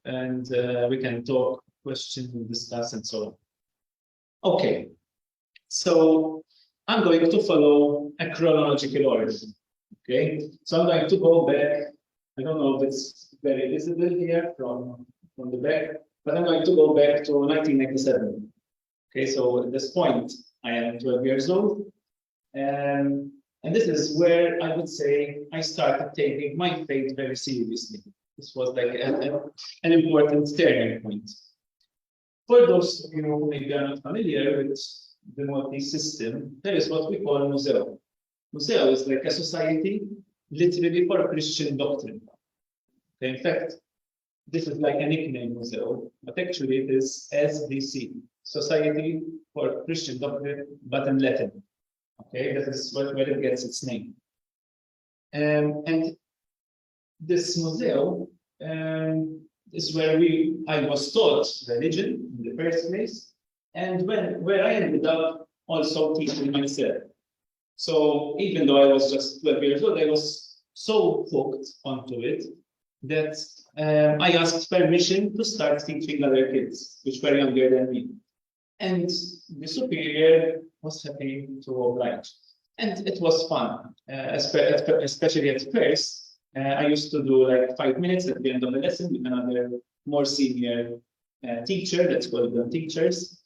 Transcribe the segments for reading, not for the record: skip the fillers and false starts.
and we can talk, question, discuss, and so on. Okay, so I'm going to follow a chronological order. Okay, so I'm going to go back. I don't know if it's very visible here from the back, but I'm going to go back to 1997. Okay, so at this point, I am 12 years old. And this is where I would say I started taking my faith very seriously. This was like an important turning point. For those of you who maybe are not familiar with the Maltese system, there is what we call museo. Museo is like a society literally for Christian doctrine. In fact, this is like a nickname, museo, but actually it is SDC, Society for Christian Doctrine, but in Latin. Okay, that is where it gets its name. And this museo is where I was taught religion in the first place, and where I ended up also teaching myself. So even though I was just 12 years old, I was so hooked onto it that I asked permission to start teaching other kids, which were younger than me. And the superior was happy to oblige. And it was fun, especially at first. I used to do like 5 minutes at the end of the lesson with another more senior teacher, let's call them teachers.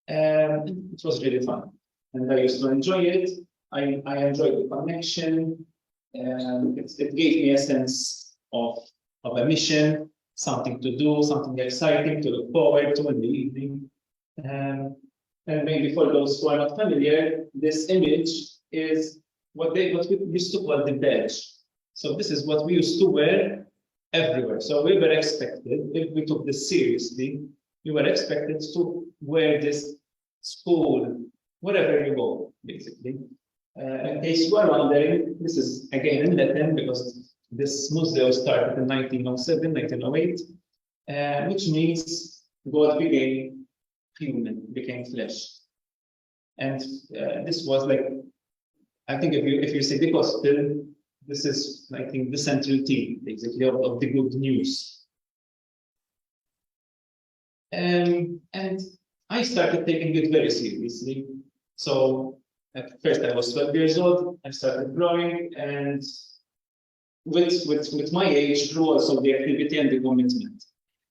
It was really fun. And I used to enjoy it. I enjoyed the connection. It gave me a sense of a mission, something to do, something exciting to look forward to in the evening. And maybe for those who are not familiar, this image is what we used to call the badge. So this is what we used to wear everywhere. So we were expected, if we took this seriously, we were expected to wear this school, wherever you go, basically. In case you are wondering, this is again in Latin because this museum started in 1907, 1908, which means God became human, became flesh. And this was like, I think if you say the gospel, this is, I think, the central theme, basically, of the good news. And I started taking it very seriously. So at first I was 12 years old, I started growing, and with my age grew also the activity and the commitment.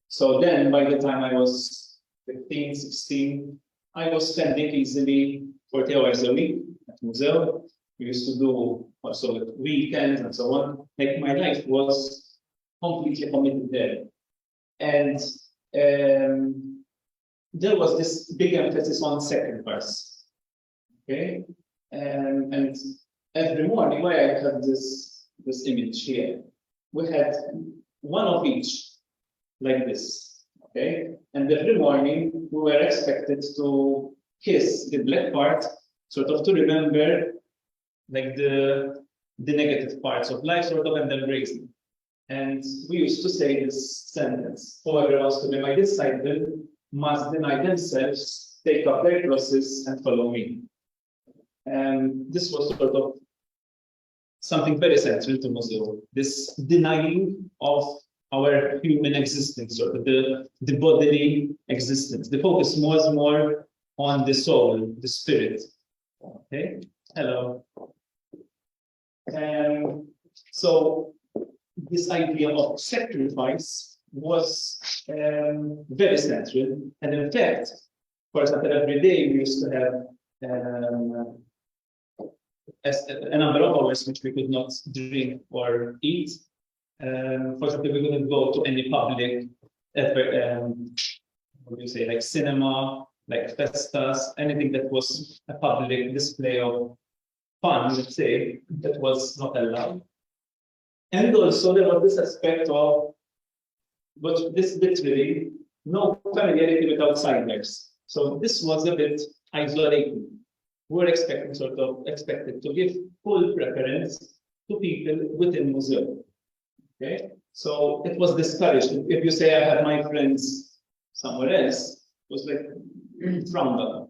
So then by the time I was 15, 16, I was spending easily 40 hours a week at Museo. We used to do also weekends and so on. Like my life was completely committed there. And there was this big emphasis on sacrifice. Okay? And every morning, why I have this image here, we had one of each, like this. Okay? And every morning, we were expected to kiss the black part, sort of to remember like the negative parts of life, sort of, and then raise them. And we used to say this sentence: whoever wants to be my disciple must deny themselves, take up their crosses, and follow me. And this was sort of something very central to Muslim, this denying of our human existence, sort of the bodily existence. The focus was more on the soul, the spirit. Okay, hello. So this idea of sacrifice was very central, and in fact, for example, every day we used to have a number of hours which we could not drink or eat. For example, we couldn't go to any public, what do you say, like cinema, like festas, anything that was a public display of fun, let's say, that was not allowed. And also there was this aspect of, but this literally, no familiarity with outsiders. So this was a bit isolated. We were expected to give full preference to people within Muslim. Okay, so it was discouraged. If you say I have my friends somewhere else, it was like frowned upon.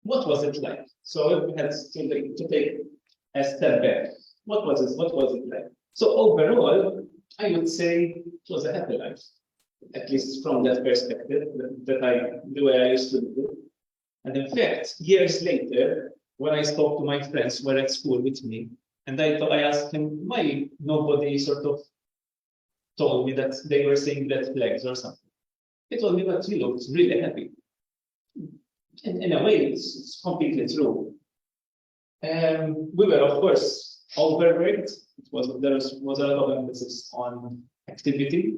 What was it like? So we had to take a step back. What was it like? So overall, I would say it was a happy life, at least from that perspective, the way I used to do it. And in fact, years later, when I spoke to my friends who were at school with me, and I asked him why nobody sort of told me that they were seeing red flags or something. He told me that he looked really happy. In a way, it's completely true. We were, of course, overworked. There was a lot of emphasis on activity.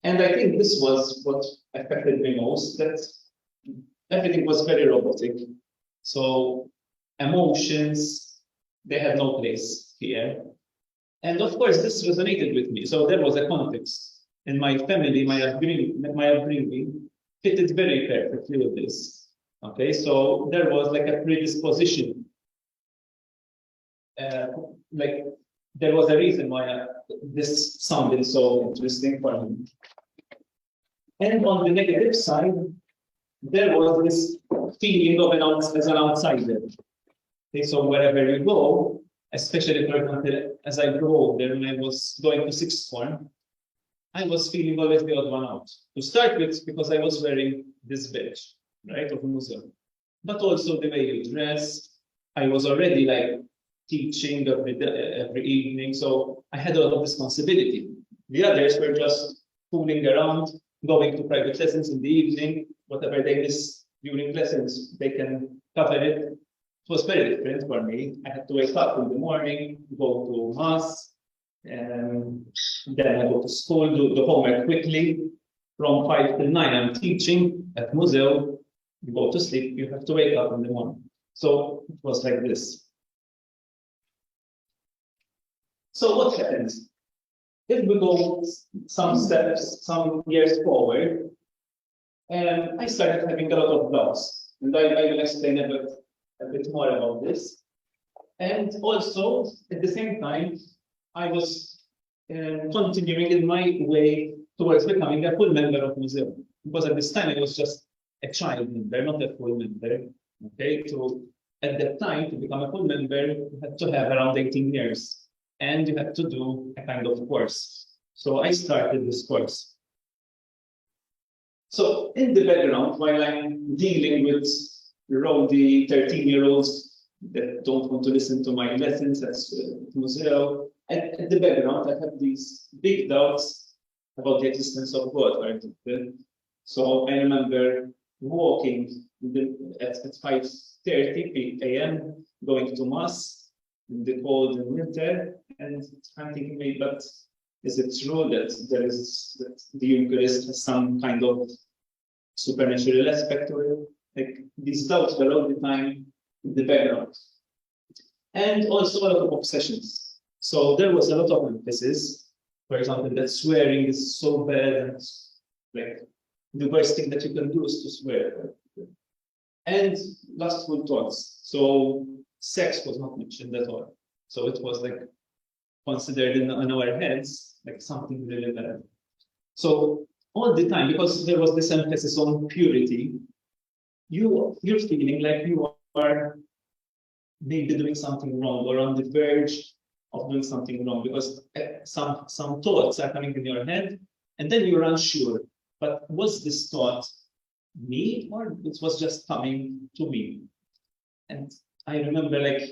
And I think this was what affected me most, that everything was very robotic. So emotions, they had no place here. And of course, this resonated with me. So there was a context in my family, my upbringing fitted very perfectly with this. Okay, so there was like a predisposition. Like there was a reason why this sounded so interesting for me. And on the negative side, there was this feeling of as an outsider. Okay, so wherever you go, especially for example, as I grew older, when I was going to sixth form, I was feeling always the odd one out. To start with, because I was wearing this badge, right, of museum. But also the way you dress. I was already like teaching every evening, so I had a lot of responsibility. The others were just fooling around, going to private lessons in the evening, whatever they miss during lessons, they can cover it. It was very different for me. I had to wake up in the morning, go to mass, and then I go to school, do the homework quickly. From 5 to 9, I'm teaching at Museo. You go to sleep, you have to wake up in the morning. So it was like this. So what happens? If we go some steps, some years forward, I started having a lot of doubts. And I will explain a bit more about this. And also, at the same time, I was continuing in my way towards becoming a full member of museum. Because at this time, I was just a child member, not a full member. Okay, so at that time, to become a full member, you had to have around 18 years. And you had to do a kind of course. So I started this course. So in the background, while I'm dealing with rowdy 13-year-olds that don't want to listen to my lessons at Museo, at the background, I have these big doubts about the existence of God. Right? So I remember walking at 5:30 a.m., going to Mass in the cold winter, and I'm thinking, maybe, but is it true that that the Eucharist has some kind of supernatural aspect to it? Like these doubts were all the time in the background. And also a lot of obsessions. So there was a lot of emphasis, for example, that swearing is so bad, and like the worst thing that you can do is to swear. And lustful thoughts. So sex was not mentioned at all. So it was like considered in our heads like something really bad. So all the time, because there was this emphasis on purity, you're feeling like you are maybe doing something wrong or on the verge of doing something wrong, because some thoughts are coming in your head, and then you're unsure. But was this thought me, or it was just coming to me? And I remember like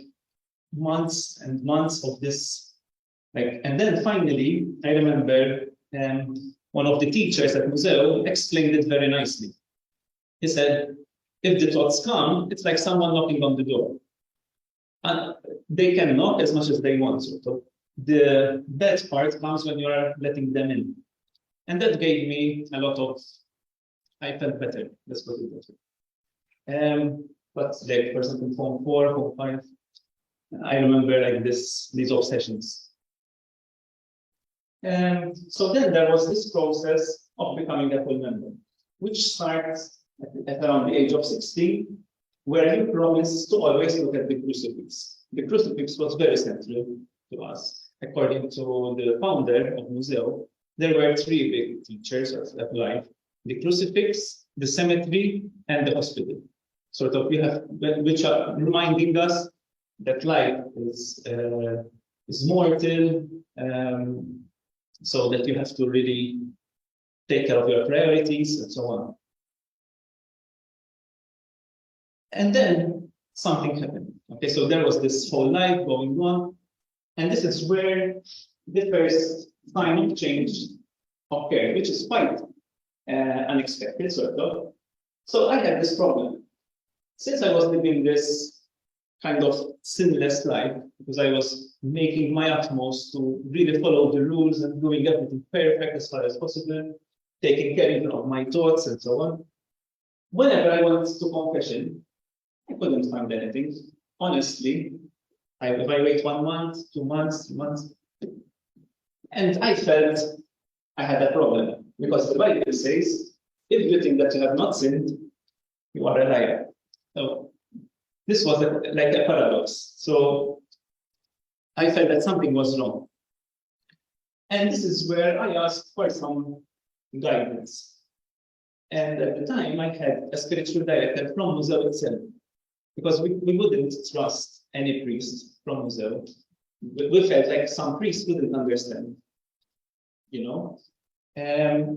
months and months of this, like, and then finally I remember one of the teachers at Museo explained it very nicely. He said, if the thoughts come, it's like someone knocking on the door. And they can knock as much as they want. So the bad part comes when you are letting them in. And that gave me a lot of, I felt better, let's put it that way. But like, for example, Form 4, Form 5, I remember like these obsessions. And so then there was this process of becoming a full member, which starts at around the age of 16, where you promise to always look at the crucifix. The crucifix was very central to us. According to the founder of Museo, there were three big teachers of life: the crucifix, the cemetery, and the hospital. Sort of, which are reminding us that life is mortal, so that you have to really take care of your priorities and so on. And then something happened. Okay, so there was this whole life going on, and this is where the first sign of change occurred, which is quite unexpected, sort of. So I had this problem. Since I was living this kind of sinless life, because I was making my utmost to really follow the rules and doing everything perfect as far as possible, taking care even of my thoughts and so on. Whenever I went to confession, I couldn't find anything. Honestly, if I wait 1 month, 2 months, 3 months, and I felt I had a problem, because the Bible says, if you think that you have not sinned, you are a liar. So this was like a paradox. So I felt that something was wrong. And this is where I asked for some guidance. And at the time, I had a spiritual director from Museo itself, because we wouldn't trust any priest from Museo. We felt like some priests wouldn't understand, you know.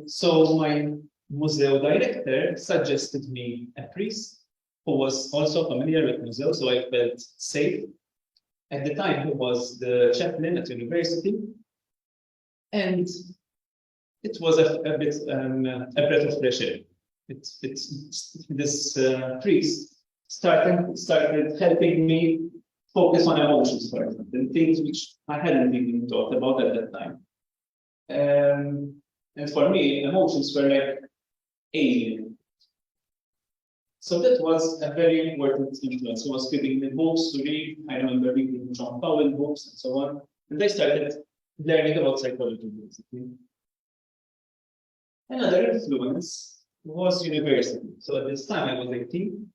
So my Museo director suggested me a priest who was also familiar with Museo, so I felt safe. At the time, he was the chaplain at university, and it was a bit a breath of fresh air. This priest started helping me focus on emotions, for example, things which I hadn't even thought about at that time. And for me, emotions were like alien. So that was a very important influence. He was giving me books to read. I remember reading John Powell books and so on. And I started learning about psychology, basically. Another influence was university. So at this time, I was 18.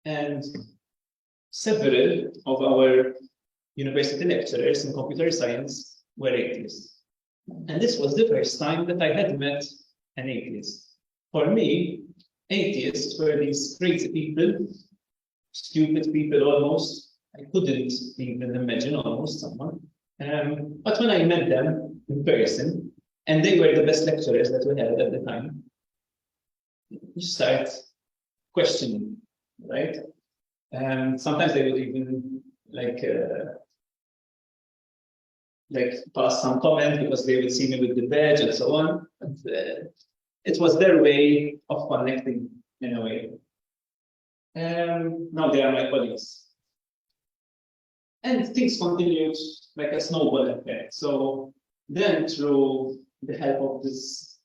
And several of our university lecturers in computer science were atheists. And this was the first time that I had met an atheist. For me, atheists were these crazy people, stupid people almost. I couldn't even imagine almost someone. But when I met them in person, and they were the best lecturers that we had at the time, you start questioning, right? Sometimes they would even like pass some comment because they would see me with the badge and so on. And, it was their way of connecting in a way. Now they are my colleagues. And things continued like a snowball effect. So then through the help of this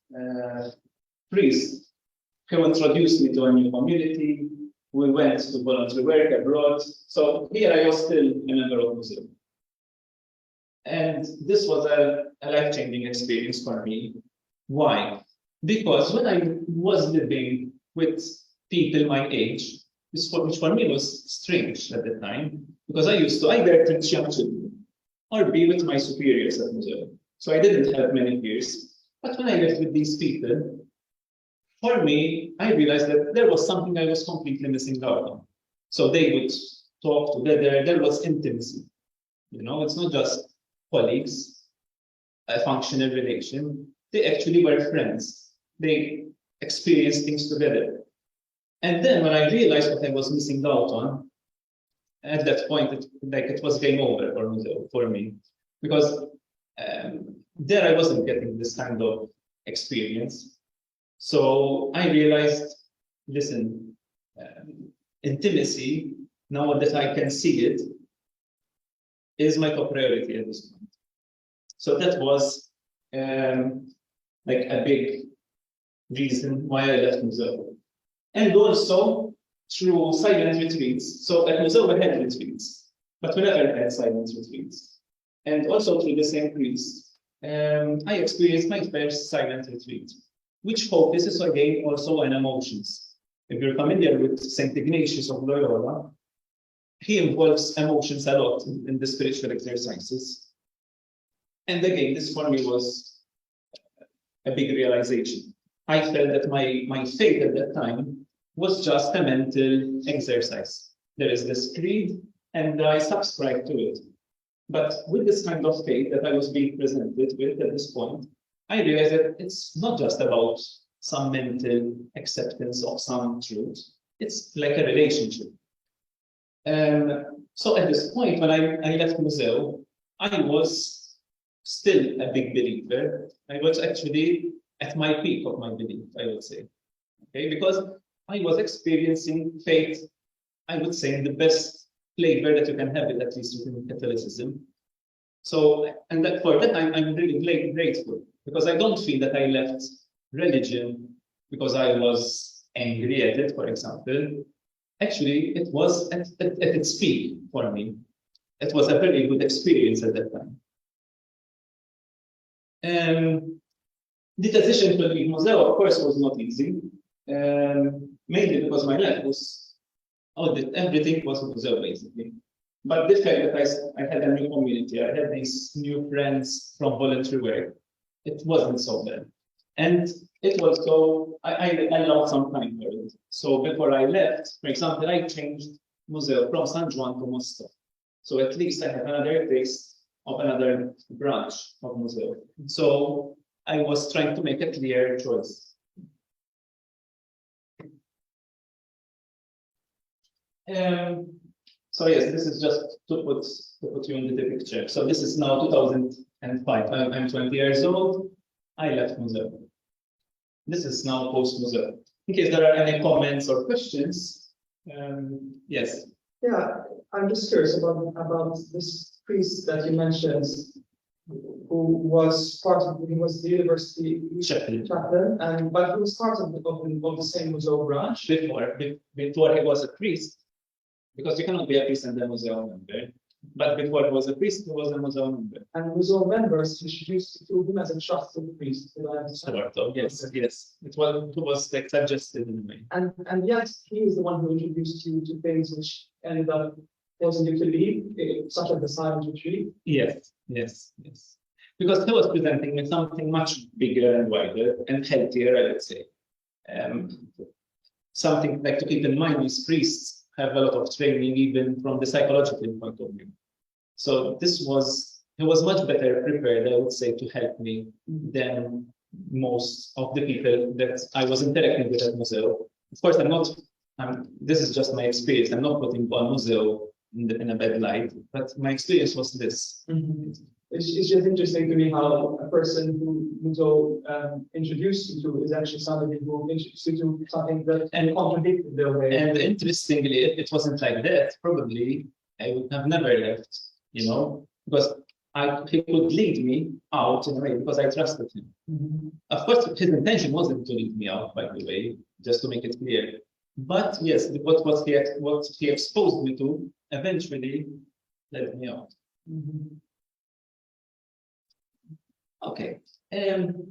priest, who introduced me to a new community, we went to voluntary work abroad. So here I was still a member of Muslim. And this was a life-changing experience for me. Why? Because when I was living with people my age, which for me was strange at the time, because I used to either teach young children or be with my superiors at Museo. So I didn't have many peers. But when I lived with these people, for me, I realized that there was something I was completely missing out on. So they would talk together, there was intimacy. You know, it's not just colleagues, a functional relation. They actually were friends. They experienced things together. And then when I realized what I was missing out on, at that point, it was game over for me. Because there I wasn't getting this kind of experience. So I realized, listen, intimacy, now that I can see it, is my top priority at this point. So that was like a big reason why I left Museo. And also through silent retreats. So at Museo we had retreats, but we never had silent retreats. And also through the same priest, I experienced my first silent retreat, which focuses again also on emotions. If you're familiar with St. Ignatius of Loyola, he involves emotions a lot in the spiritual exercises. And again, this for me was a big realization. I felt that my faith at that time was just a mental exercise. There is this creed, and I subscribe to it. But with this kind of faith that I was being presented with at this point, I realized that it's not just about some mental acceptance of some truth. It's like a relationship. So at this point, when I left Museo, I was still a big believer. I was actually at my peak of my belief, I would say. Okay, because I was experiencing faith, I would say, in the best flavor that you can have it, at least within Catholicism. So, and that for that, I'm really grateful, because I don't feel that I left religion because I was angry at it, for example. Actually, it was at its peak for me. It was a very good experience at that time. The decision to leave Museo, of course, was not easy, mainly because my life was, everything was Museo, basically. But the fact that I had a new community, I had these new friends from voluntary work, it wasn't so bad. And it was so, I allowed some time for it. So before I left, for example, I changed Museo from San Juan to Mosto. So at least I have another taste of another branch of Museo. So I was trying to make a clear choice. So yes, this is just to put you in the picture. So this is now 2005. I'm 20 years old. I left Museo. This is now post-Museo. In case there are any comments or questions, yes. Yeah, I'm just curious about this priest that you mentioned, who was the university chaplain, but he was part of the same Museo branch. Before he was a priest, because you cannot be a priest and then Museo member. But before he was a priest, he was a Museo member. And Museo members introduced to him as a trusted priest. Sort of, yes, yes. It was like suggested in a way. And yet he is the one who introduced you to things which ended up causing you to leave, such as the silent retreat. Yes, yes, yes. Because he was presenting me something much bigger and wider and healthier, I would say. Something like to keep in mind, these priests have a lot of training, even from the psychological point of view. So he was much better prepared, I would say, to help me than most of the people that I was interacting with at Museo. Of course, this is just my experience. I'm not putting on Museo in a bad light, but my experience was this. Mm-hmm. It's just interesting to me how a person who Museo introduced you to is actually somebody who introduced you to something that contradicted their way. And interestingly, if it wasn't like that, probably I would have never left, because he could lead me out in a way because I trusted him. Mm-hmm. Of course, his intention wasn't to lead me out, by the way, just to make it clear. But yes, what he exposed me to eventually led me out. Mm-hmm. Okay,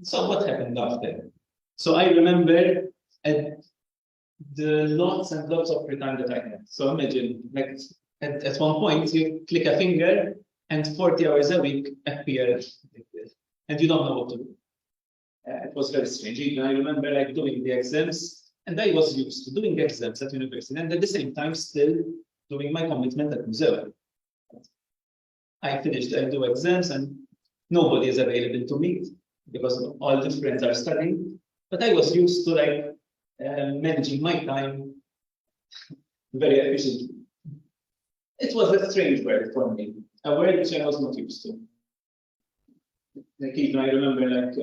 so what happened after? So I remember the lots and lots of free time that I had. So imagine, like at one point, you click a finger and 40 hours a week appear, and you don't know what to do. It was very strange. Even I remember like doing the exams, and I was used to doing exams at university, and at the same time still doing my commitment at Museo. I do exams, and nobody is available to meet because all the friends are studying. But I was used to like managing my time very efficiently. It was a strange word for me, a word which I was not used to. Like even I remember like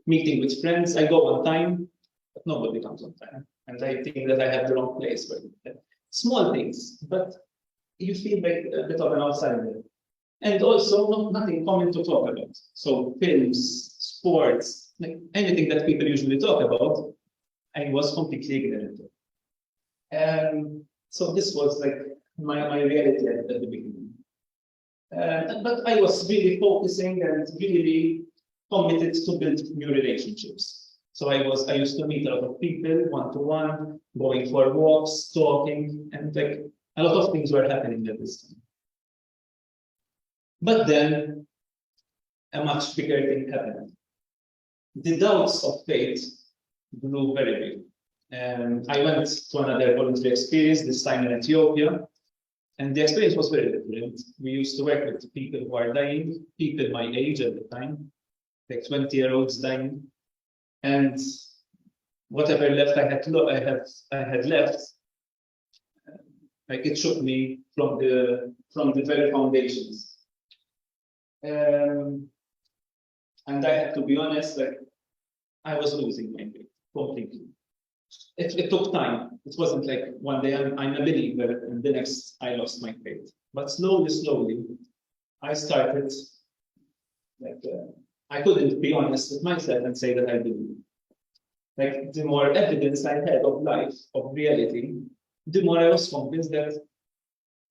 meeting with friends. I go on time, but nobody comes on time, and I think that I have the wrong place. Small things, but you feel like a bit of an outsider. And also nothing common to talk about. So films, sports, like anything that people usually talk about, I was completely ignorant of. So this was like my reality at the beginning. But I was really focusing and really committed to build new relationships. So I used to meet a lot of people one-to-one, going for walks, talking, and like a lot of things were happening at this time. But then a much bigger thing happened. The doubts of faith grew very big. I went to another voluntary experience, this time in Ethiopia. And the experience was very different. We used to work with people who are dying, people my age at the time, like 20-year-olds dying. And whatever left I had left, like it shook me from the very foundations. And I have to be honest, like I was losing my faith completely. It took time. It wasn't like one day I'm a believer and the next I lost my faith. But slowly, I started, like, I couldn't be honest with myself and say that I believe. Like, the more evidence I had of life, of reality, the more I was convinced that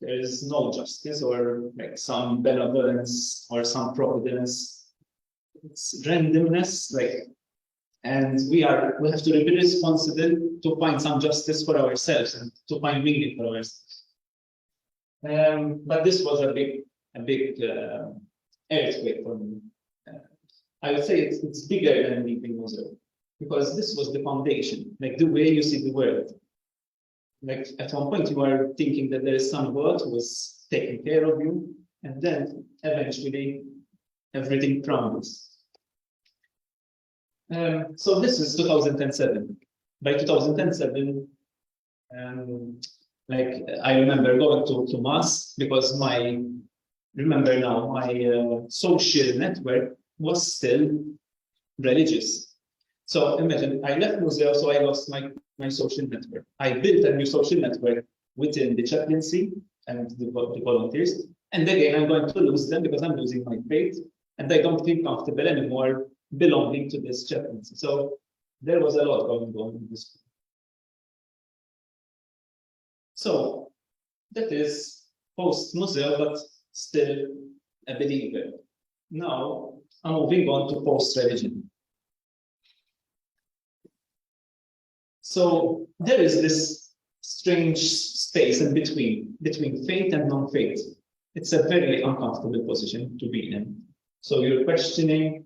there is no justice or like some benevolence or some providence. It's randomness, like, and we have to be responsible to find some justice for ourselves and to find meaning for ourselves. But this was a big earthquake for me. I would say it's bigger than leaving Moselle, because this was the foundation, like the way you see the world. Like at one point you are thinking that there is some God who is taking care of you, and then eventually everything crumbles. So this is 2007. By 2007, like I remember going to mass because my social network was still religious. So imagine I left Museo, so I lost my social network. I built a new social network within the chaplaincy and the volunteers. And again, I'm going to lose them because I'm losing my faith and I don't feel comfortable anymore belonging to this chaplaincy. So there was a lot going on in this. So that is post-Museo, but still a believer. Now I'm moving on to post-religion. So there is this strange space in between faith and non-faith. It's a very uncomfortable position to be in. So you're questioning,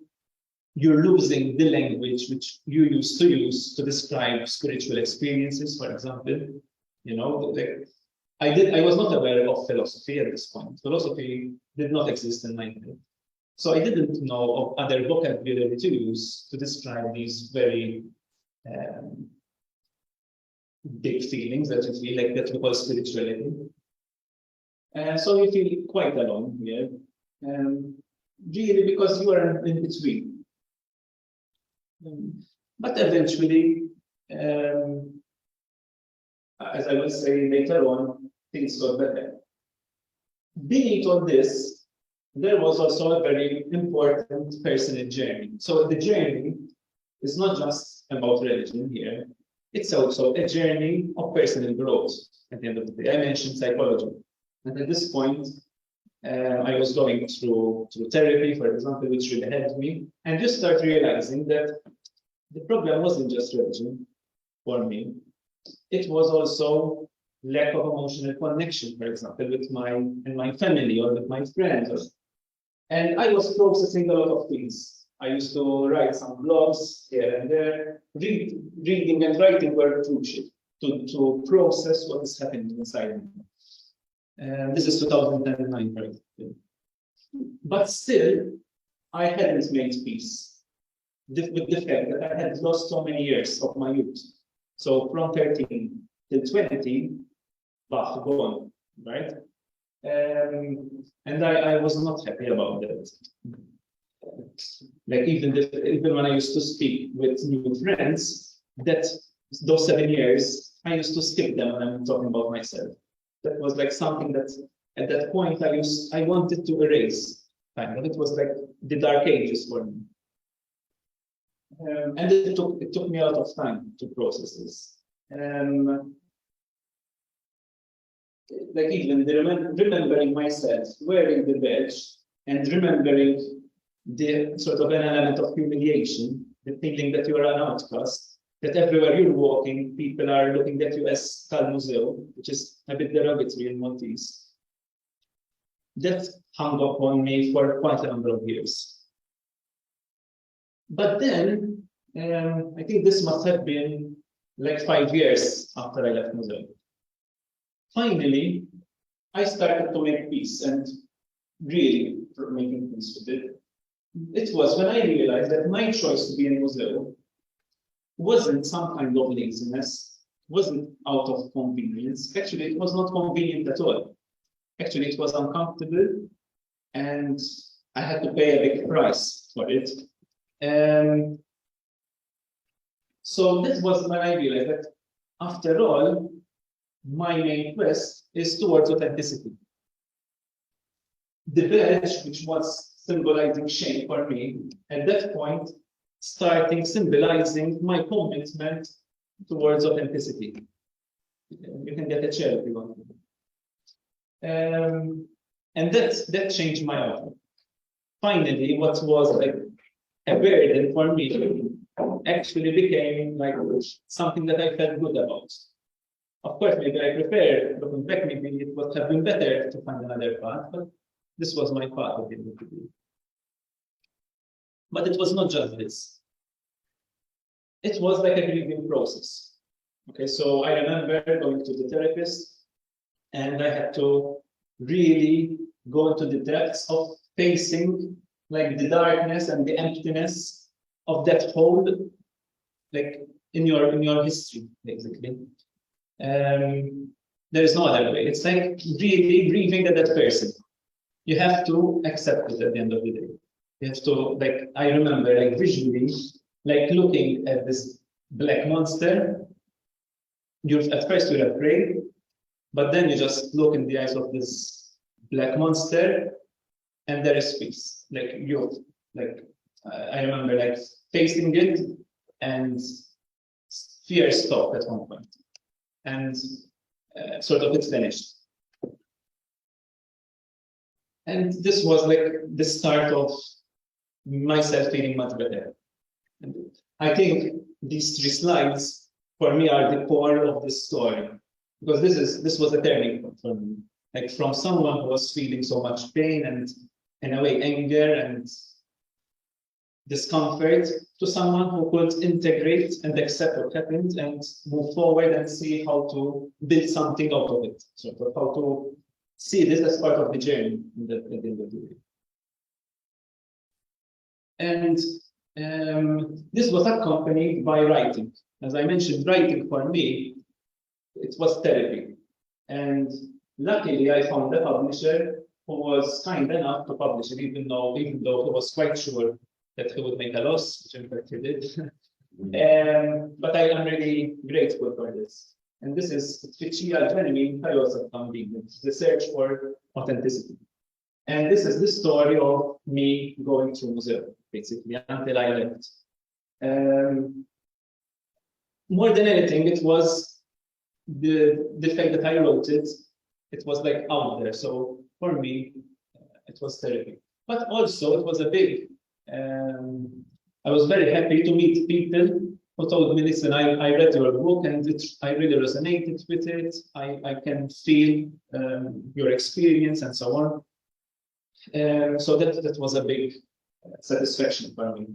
you're losing the language which you used to use to describe spiritual experiences, for example. You know, like I was not aware of philosophy at this point. Philosophy did not exist in my head. So I didn't know of other vocabulary to use to describe these very big feelings that you feel, like that we call spirituality. So you feel quite alone here, really because you are in between. But eventually, as I will say later on, things got better. Beneath all this, there was also a very important personal journey. So the journey is not just about religion here. It's also a journey of personal growth at the end of the day. I mentioned psychology. And at this point, I was going through therapy, for example, which really helped me. And just start realizing that the problem wasn't just religion for me. It was also lack of emotional connection, for example, with my family or with my friends. And I was processing a lot of things. I used to write some blogs here and there. Reading and writing were crucial to process what is happening inside me. This is 2009, right? But still, I hadn't made peace with the fact that I had lost so many years of my youth. So from 13 till 20, but gone, right? And I was not happy about that. Like even when I used to speak with new friends, that those 7 years, I used to skip them when I'm talking about myself. That was like something that at that point I wanted to erase. Kind of. It was like the dark ages for me. And it took me a lot of time to process this. Like even remembering myself wearing the badge and remembering the sort of an element of humiliation, the feeling that you are an outcast, that everywhere you're walking, people are looking at you as Museo, which is a bit derogatory in Maltese. That hung upon me for quite a number of years. But then, I think this must have been like 5 years after I left Museo. Finally, I started to make peace and really making peace with it. It was when I realized that my choice to be in Museo wasn't some kind of laziness, wasn't out of convenience. Actually, it was not convenient at all. Actually, it was uncomfortable and I had to pay a big price for it. So this was when I realized that after all, my main quest is towards authenticity. The badge, which was symbolizing shame for me, at that point, starting symbolizing my commitment towards authenticity. You can get a chair if you want. And that changed my outlook. Finally, what was like a burden for me actually became like something that I felt good about. Of course, maybe I prefer looking back, maybe it would have been better to find another path, but this was my path at the end of the day. But it was not just this. It was like a grieving process. Okay, so I remember going to the therapist and I had to really go into the depths of facing like the darkness and the emptiness of that hole, like in your history, basically. There is no other way. It's like really grieving at that person. You have to accept it at the end of the day. You have to, like, I remember like visually, like looking at this black monster. At first you're afraid, but then you just look in the eyes of this black monster and there is peace. Like I remember like facing it and fear stopped at one point. And sort of it's finished. And this was like the start of myself feeling much better. And I think these 3 slides for me are the core of this story, because this was a turning point for me. Like from someone who was feeling so much pain and in a way anger and discomfort to someone who could integrate and accept what happened and move forward and see how to build something out of it. So how to see this as part of the journey at the end of the day. And this was accompanied by writing. As I mentioned, writing for me, it was therapy. And luckily, I found a publisher who was kind enough to publish it, even though he was quite sure that he would make a loss, which in fact he did. But I am really grateful for this. And this is Tfittxija l-ġenwin tal-Joseph, the search for authenticity. And this is the story of me going to Museo, basically, until I left. More than anything, it was the fact that I wrote it, it was like out there. So for me, it was therapy. But also, it was a big, I was very happy to meet people who told me, listen, I read your book and I really resonated with it. I can feel your experience and so on. So that was a big satisfaction for me.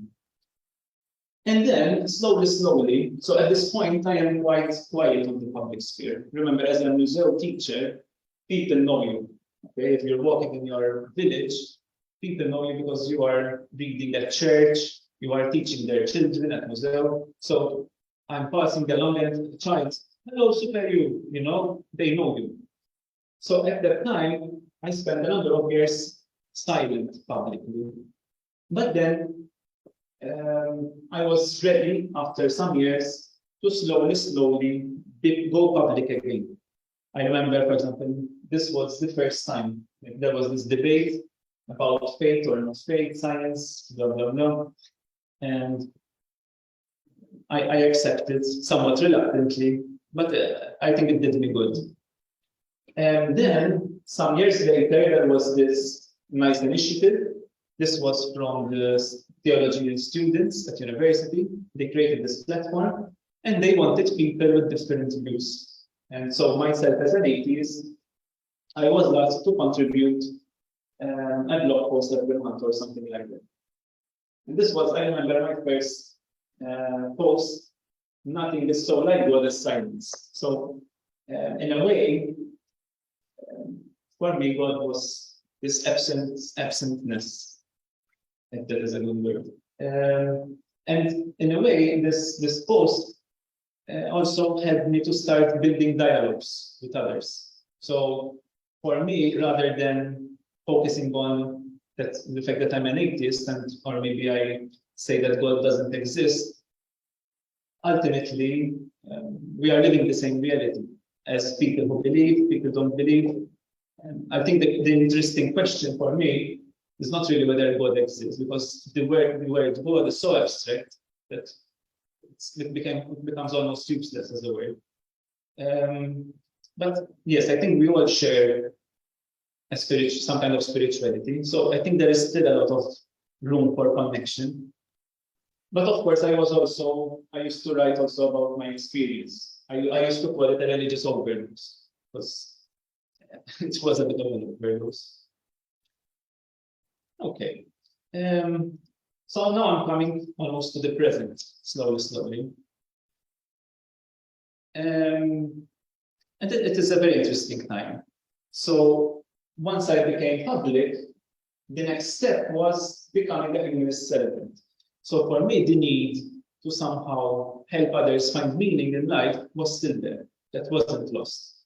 And then slowly, so at this point, I am quite quiet on the public sphere. Remember, as a museum teacher, people know you. Okay, if you're walking in your village, people know you because you are reading at church, you are teaching their children at museum. So I'm passing along and a child, hello, super you know, they know you. So at that time, I spent a number of years silent publicly. But then I was ready after some years to slowly go public again. I remember, for example, this was the first time there was this debate about fate or not fate, science, blah, blah, blah. And I accepted somewhat reluctantly, but I think it did me good. And then some years later, there was this nice initiative. This was from the theology students at university. They created this platform and they wanted people with different views. And so myself as an atheist, I was asked to contribute a blog post every month or something like that. And this was, I remember my first post, nothing is so like God as silence. So in a way, for me, God was this absentness. If that is a good word. And in a way, this post also helped me to start building dialogues with others. So for me, rather than focusing on the fact that I'm an atheist, or maybe I say that God doesn't exist, ultimately, we are living the same reality as people who believe, people don't believe. And I think the interesting question for me is not really whether God exists, because the word God is so abstract that it becomes almost useless as a word. But yes, I think we all share some kind of spirituality. So I think there is still a lot of room for connection. But of course, I used to write also about my experience. I used to call it a religious overdose, because it was a bit of an overdose. Okay. So now I'm coming almost to the present, slowly. And it is a very interesting time. So once I became public, the next step was becoming a Humanist celebrant. So for me, the need to somehow help others find meaning in life was still there. That wasn't lost.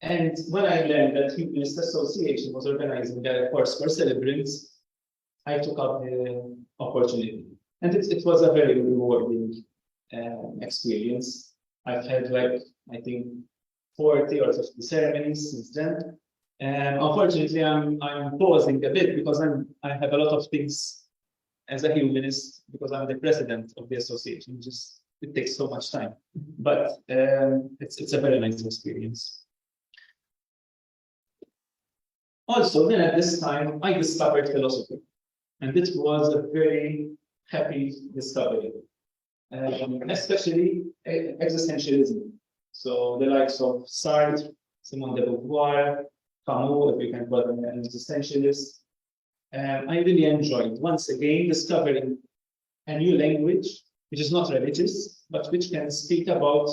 And when I learned that Humanist Association was organizing a course for celebrants, I took up the opportunity. And it was a very rewarding experience. I've had I think 40 or 50 ceremonies since then. Unfortunately, I'm pausing a bit because I have a lot of things as a humanist, because I'm the president of the association. It takes so much time, but it's a very nice experience. Also, then at this time, I discovered philosophy, and it was a very happy discovery, especially existentialism. So the likes of Sartre, Simone de Beauvoir, Camus, if you can call them an existentialist. I really enjoyed, once again, discovering a new language, which is not religious, but which can speak about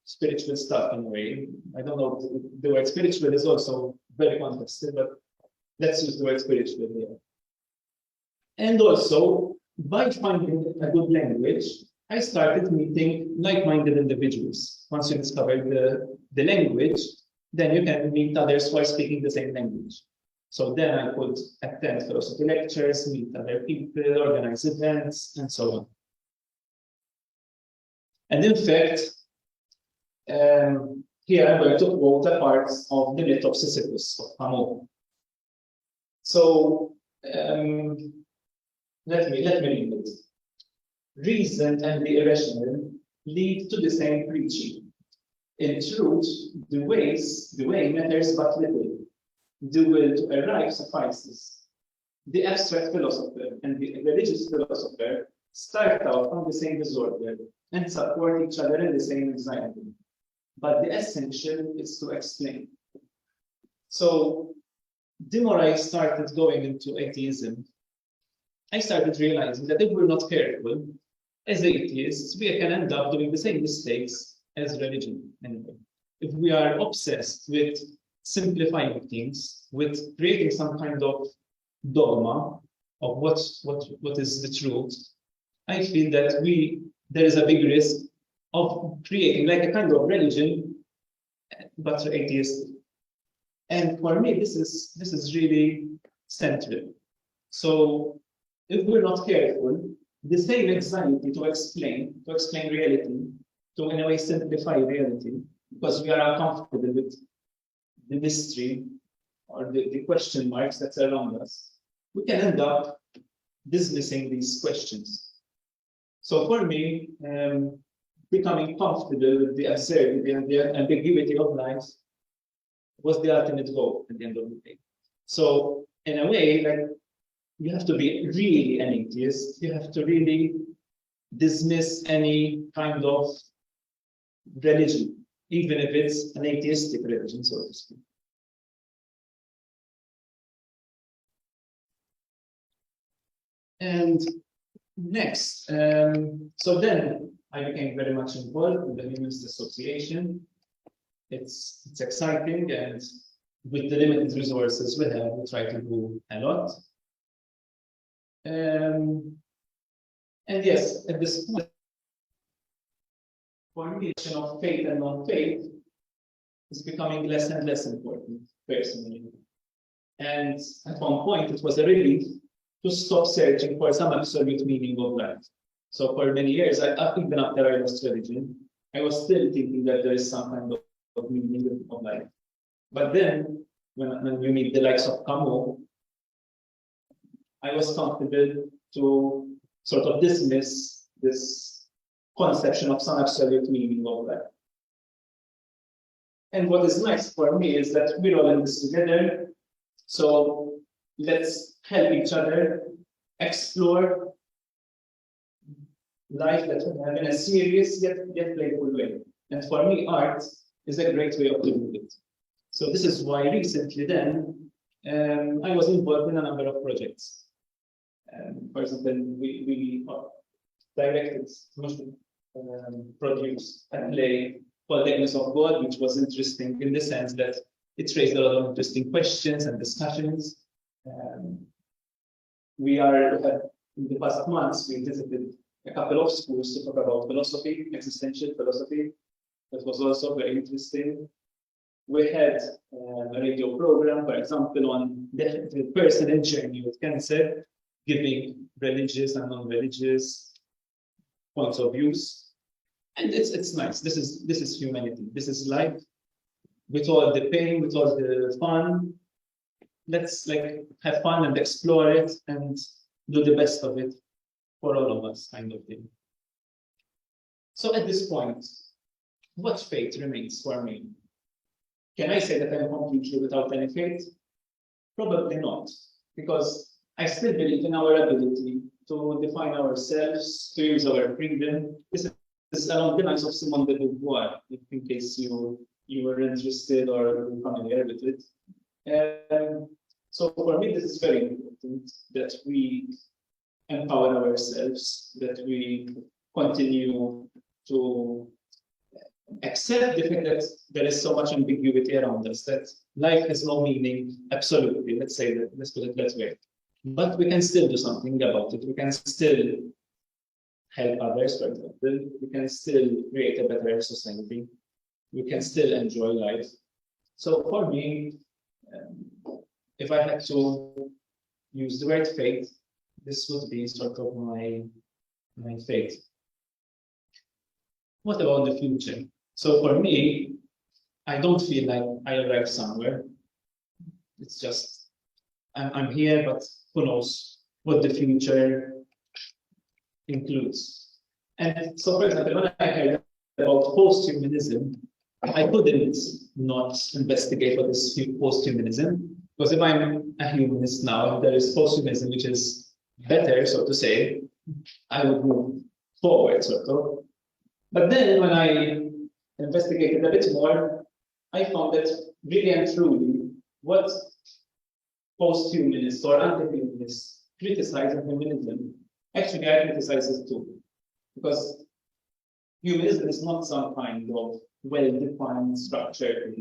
spiritual stuff in a way. I don't know, the word spiritual is also very contested, but let's use the word spiritual here. And also, by finding a good language, I started meeting like-minded individuals. Once you discover the language, then you can meet others who are speaking the same language. So then I could attend philosophy lectures, meet other people, organize events, and so on. And in fact, here I'm going to quote a part of the myth of Sisyphus of Camus. So let me read it. Reason and the irrational lead to the same preaching. In truth, the way matters but little. The will to arrive suffices. The abstract philosopher and the religious philosopher start out from the same disorder and support each other in the same anxiety. But the essential is to explain. So the more I started going into atheism, I started realizing that if we're not careful, as atheists, we can end up doing the same mistakes as religion anyway. If we are obsessed with simplifying things, with creating some kind of dogma of what is the truth, I feel that there is a big risk of creating like a kind of religion, but atheistic. And for me, this is really central. So if we're not careful, the same anxiety to explain reality, to in a way simplify reality, because we are uncomfortable with the mystery or the question marks that surround us, we can end up dismissing these questions. So for me, becoming comfortable with the absurdity and the ambiguity of life was the ultimate goal at the end of the day. So in a way, like, you have to be really an atheist. You have to really dismiss any kind of religion, even if it's an atheistic religion, so to speak. And next, so then I became very much involved with the Humanist Association. It's exciting, and with the limited resources we have, we try to do a lot. And yes, at this point, formulation of faith and non-faith is becoming less and less important, personally. And at one point, it was a relief to stop searching for some absolute meaning of life. So for many years, even after I lost religion, I was still thinking that there is some kind of meaning of life. But then, when you meet the likes of Camus, I was comfortable to sort of dismiss this conception of some absolute meaning of life. And what is nice for me is that we're all in this together. So let's help each other explore life that we have in a serious yet playful way. And for me, art is a great way of doing it. So this is why recently then, I was involved in a number of projects. For example, we directed, produced a play called The Ignis of God, which was interesting in the sense that it raised a lot of interesting questions and discussions. We are, in the past months, we visited a couple of schools to talk about philosophy, existential philosophy. That was also very interesting. We had a radio program, for example, on the personal journey with cancer, giving religious and non-religious points of views. And it's nice. This is humanity. This is life. With all the pain, with all the fun, let's have fun and explore it and do the best of it for all of us, kind of thing. So at this point, what faith remains for me? Can I say that I'm completely without any faith? Probably not, because I still believe in our ability to define ourselves, to use our freedom. This is along the lines of Simone de Beauvoir, in case you were interested or familiar with it. So for me, this is very important, that we empower ourselves, that we continue to accept the fact that there is so much ambiguity around us, that life has no meaning, absolutely, let's say that, let's put it that way. But we can still do something about it. We can still help others, for example. We can still create a better society. We can still enjoy life. So for me, if I had to use the word faith, this would be sort of my faith. What about the future? So for me, I don't feel like I arrived somewhere. It's just, I'm here, but who knows what the future includes. And so, for example, when I heard about post-humanism, I couldn't not investigate what is post-humanism, because if I'm a humanist now, there is post-humanism, which is better, so to say, I would move forward, sort of. But then when I investigated a bit more, I found that really and truly, what post-humanists or anti-humanists criticize of humanism, actually I criticize it too. Because humanism is not some kind of well-defined structure.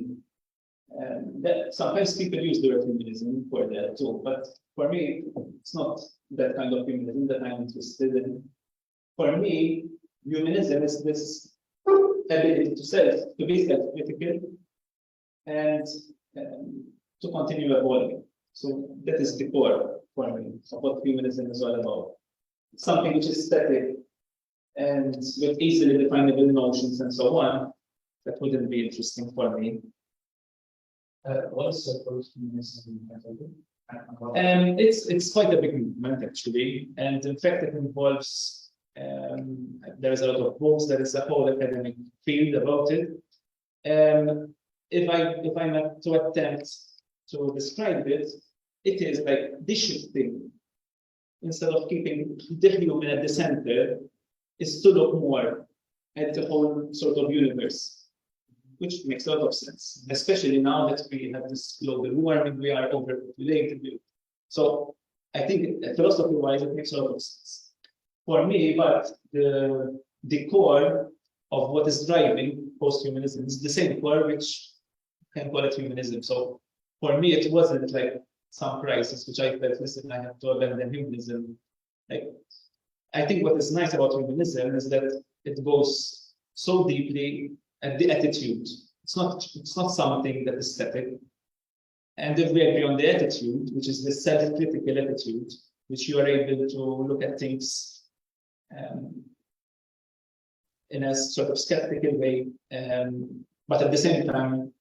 That sometimes people use the word humanism for that too, but for me, it's not that kind of humanism that I'm interested in. For me, humanism is this ability to be self-critical and to continue evolving. So that is the core for me of what humanism is all about. It's something which is static and with easily definable notions and so on. That wouldn't be interesting for me. What's the post-humanism? It's quite a big movement actually, and in fact it involves there is a lot of books. There is a whole academic field about it. If I'm to attempt to describe it, it is like the shifting. Instead of keeping the human at the center, is to look more at the whole sort of universe, which makes a lot of sense, especially now that we have this global warming, we are overpopulated. So I think philosophy-wise, it makes a lot of sense for me. But the core of what is driving post-humanism is the same core which can call it humanism. So for me, it wasn't like some crisis which I felt, listen, I have to abandon humanism. Like, I think what is nice about humanism is that it goes so deeply at the attitude. It's not something that is static. And if we agree on the attitude, which is the self-critical attitude, which you are able to look at things in a sort of skeptical way, but at the same time,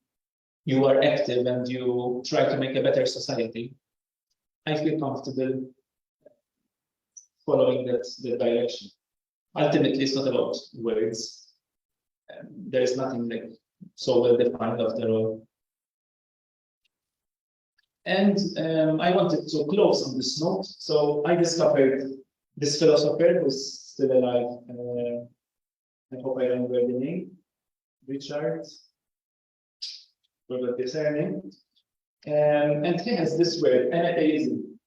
you are active and you try to make a better society, I feel comfortable following that direction. Ultimately, it's not about words. There is nothing like so well defined after all. And I wanted to close on this note. So I discovered this philosopher who's still alive. I hope I remember the name. Richard. Forgot his surname. And he has this word, anatheism.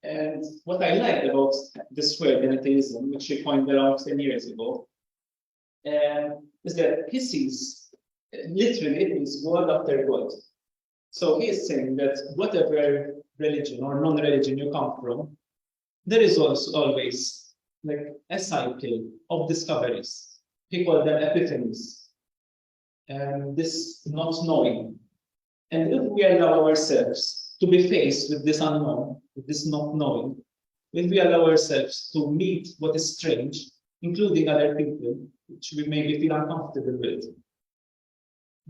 And what I like about this word, anatheism, which he coined around 10 years ago, is that he sees, literally, it means God after God. So he is saying that whatever religion or non-religion you come from, there is also always like a cycle of discoveries. He called them epiphanies. And this not knowing. And if we allow ourselves to be faced with this unknown, with this not knowing, if we allow ourselves to meet what is strange, including other people, which we maybe feel uncomfortable with,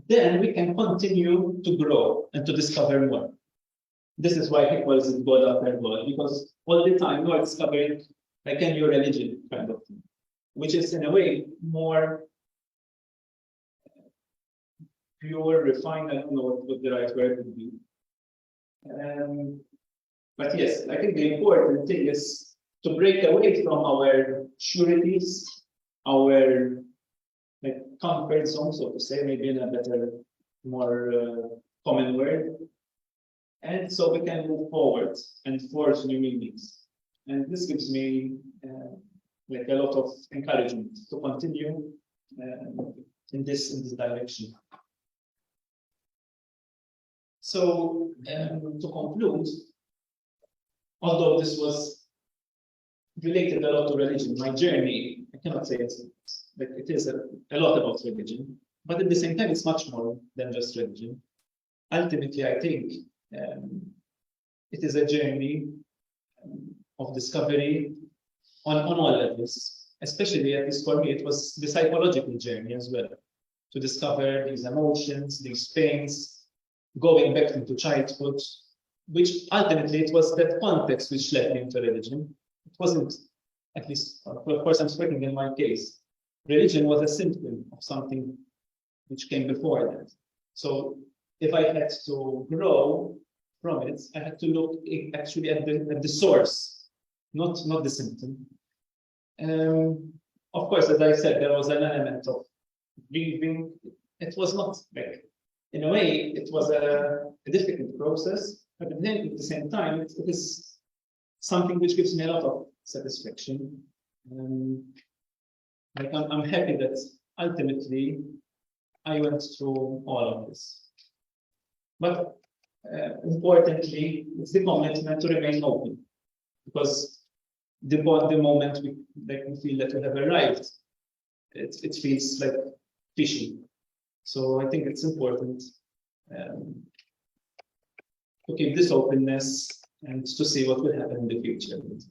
then we can continue to grow and to discover more. This is why he calls it God after God, because all the time you are discovering like a new religion kind of thing, which is in a way more pure, refined. I don't know what the right word would be. But yes, I think the important thing is to break away from our sureties, our like comfort zone, so to say, maybe in a better, more common word. And so we can move forward and forge new meanings. And this gives me like a lot of encouragement to continue in this direction. So to conclude, although this was related a lot to religion, my journey, I cannot say it's like it is a lot about religion, but at the same time, it's much more than just religion. Ultimately, I think it is a journey of discovery on all levels, especially at least for me, it was the psychological journey as well, to discover these emotions, these pains, going back into childhood, which ultimately it was that context which led me into religion. It wasn't, at least, of course, I'm speaking in my case, religion was a symptom of something which came before that. So if I had to grow from it, I had to look actually at the source, not the symptom. Of course, as I said, there was an element of grieving. It was not like, in a way, it was a difficult process, but at the same time, it is something which gives me a lot of satisfaction. Like I'm happy that ultimately I went through all of this. But importantly, it's the commitment to remain open, because the moment we feel that we have arrived, it feels like fishy. So I think it's important to keep this openness and to see what will happen in the future.